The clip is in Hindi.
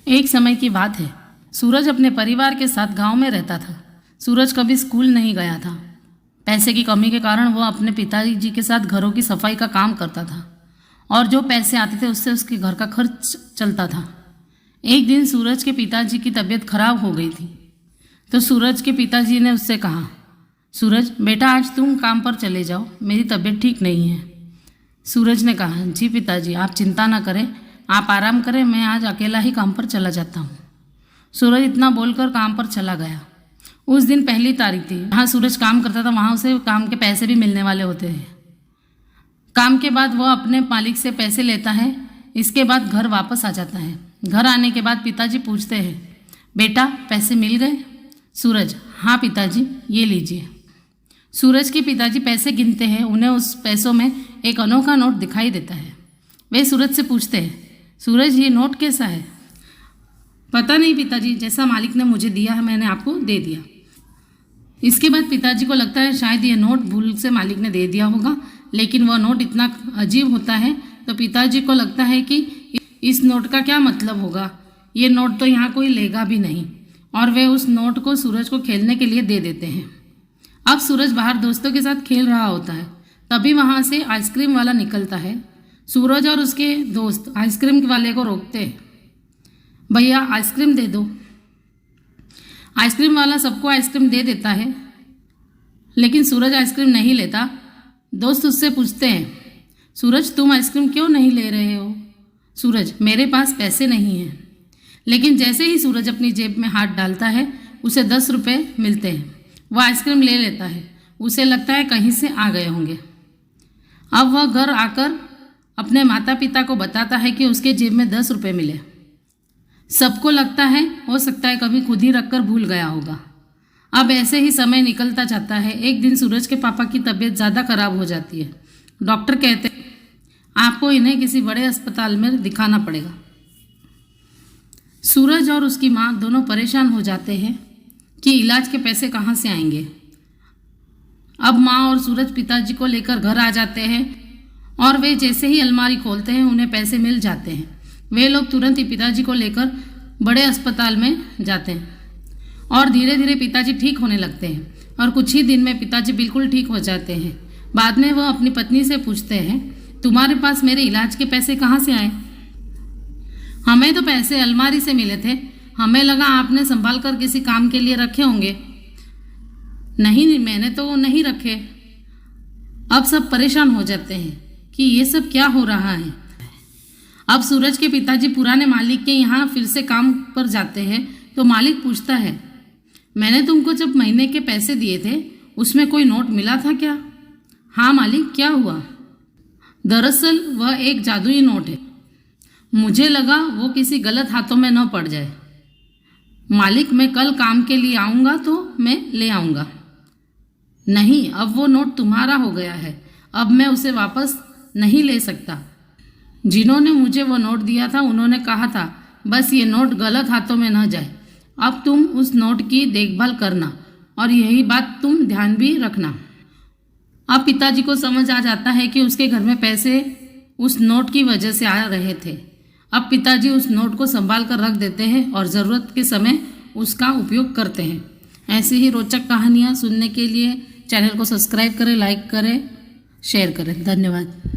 एक समय की बात है। सूरज अपने परिवार के साथ गांव में रहता था। सूरज कभी स्कूल नहीं गया था। पैसे की कमी के कारण वह अपने पिताजी के साथ घरों की सफाई का काम करता था और जो पैसे आते थे उससे उसके घर का खर्च चलता था। एक दिन सूरज के पिताजी की तबीयत खराब हो गई थी तो सूरज के पिताजी ने उससे कहा, सूरज बेटा आज तुम काम पर चले जाओ, मेरी तबीयत ठीक नहीं है। सूरज ने कहा, जी पिताजी आप चिंता ना करें, आप आराम करें, मैं आज अकेला ही काम पर चला जाता हूँ। सूरज इतना बोलकर काम पर चला गया। उस दिन पहली तारीख थी। जहाँ सूरज काम करता था वहाँ उसे काम के पैसे भी मिलने वाले होते हैं। काम के बाद वह अपने मालिक से पैसे लेता है। इसके बाद घर वापस आ जाता है। घर आने के बाद पिताजी पूछते हैं, बेटा पैसे मिल गए? सूरज, हाँ पिताजी ये लीजिए। सूरज के पिताजी पैसे गिनते हैं। उन्हें उस पैसों में एक अनोखा नोट दिखाई देता है। वे सूरज से पूछते हैं, सूरज ये नोट कैसा है? पता नहीं पिताजी, जैसा मालिक ने मुझे दिया है मैंने आपको दे दिया। इसके बाद पिताजी को लगता है शायद ये नोट भूल से मालिक ने दे दिया होगा, लेकिन वह नोट इतना अजीब होता है तो पिताजी को लगता है कि इस नोट का क्या मतलब होगा, ये नोट तो यहाँ कोई लेगा भी नहीं, और वे उस नोट को सूरज को खेलने के लिए दे देते हैं। अब सूरज बाहर दोस्तों के साथ खेल रहा होता है। तभी वहाँ से आइसक्रीम वाला निकलता है। सूरज और उसके दोस्त आइसक्रीम वाले को रोकते हैं, भैया आइसक्रीम दे दो। आइसक्रीम वाला सबको आइसक्रीम दे देता है, लेकिन सूरज आइसक्रीम नहीं लेता। दोस्त उससे पूछते हैं, सूरज तुम आइसक्रीम क्यों नहीं ले रहे हो? सूरज, मेरे पास पैसे नहीं हैं। लेकिन जैसे ही सूरज अपनी जेब में हाथ डालता है उसे 10 रुपये मिलते हैं। वह आइसक्रीम ले लेता है। उसे लगता है कहीं से आ गए होंगे। अब वह घर आकर अपने माता पिता को बताता है कि उसके जेब में 10 रुपये मिले। सबको लगता है हो सकता है कभी खुद ही रखकर भूल गया होगा। अब ऐसे ही समय निकलता जाता है। एक दिन सूरज के पापा की तबीयत ज़्यादा खराब हो जाती है। डॉक्टर कहते हैं आपको इन्हें किसी बड़े अस्पताल में दिखाना पड़ेगा। सूरज और उसकी माँ दोनों परेशान हो जाते हैं कि इलाज के पैसे कहाँ से आएंगे। अब माँ और सूरज पिताजी को लेकर घर आ जाते हैं और वे जैसे ही अलमारी खोलते हैं उन्हें पैसे मिल जाते हैं। वे लोग तुरंत ही पिताजी को लेकर बड़े अस्पताल में जाते हैं और धीरे धीरे पिताजी ठीक होने लगते हैं और कुछ ही दिन में पिताजी बिल्कुल ठीक हो जाते हैं। बाद में वह अपनी पत्नी से पूछते हैं, तुम्हारे पास मेरे इलाज के पैसे कहाँ से आए? हमें तो पैसे अलमारी से मिले थे, हमें लगा आपने संभाल कर किसी काम के लिए रखे होंगे। नहीं, मैंने तो नहीं रखे। अब सब परेशान हो जाते हैं कि ये सब क्या हो रहा है। अब सूरज के पिताजी पुराने मालिक के यहाँ फिर से काम पर जाते हैं तो मालिक पूछता है, मैंने तुमको जब महीने के पैसे दिए थे उसमें कोई नोट मिला था क्या? हाँ मालिक, क्या हुआ? दरअसल वह एक जादुई नोट है, मुझे लगा वो किसी गलत हाथों में न पड़ जाए। मालिक मैं कल काम के लिए आऊँगा तो मैं ले आऊँगा। नहीं, अब वो नोट तुम्हारा हो गया है, अब मैं उसे वापस नहीं ले सकता। जिन्होंने मुझे वो नोट दिया था उन्होंने कहा था बस ये नोट गलत हाथों में न जाए। अब तुम उस नोट की देखभाल करना और यही बात तुम ध्यान भी रखना। अब पिताजी को समझ आ जाता है कि उसके घर में पैसे उस नोट की वजह से आ रहे थे। अब पिताजी उस नोट को संभाल कर रख देते हैं और ज़रूरत के समय उसका उपयोग करते हैं। ऐसी ही रोचक कहानियाँ सुनने के लिए चैनल को सब्सक्राइब करें, लाइक करें, शेयर करें। धन्यवाद।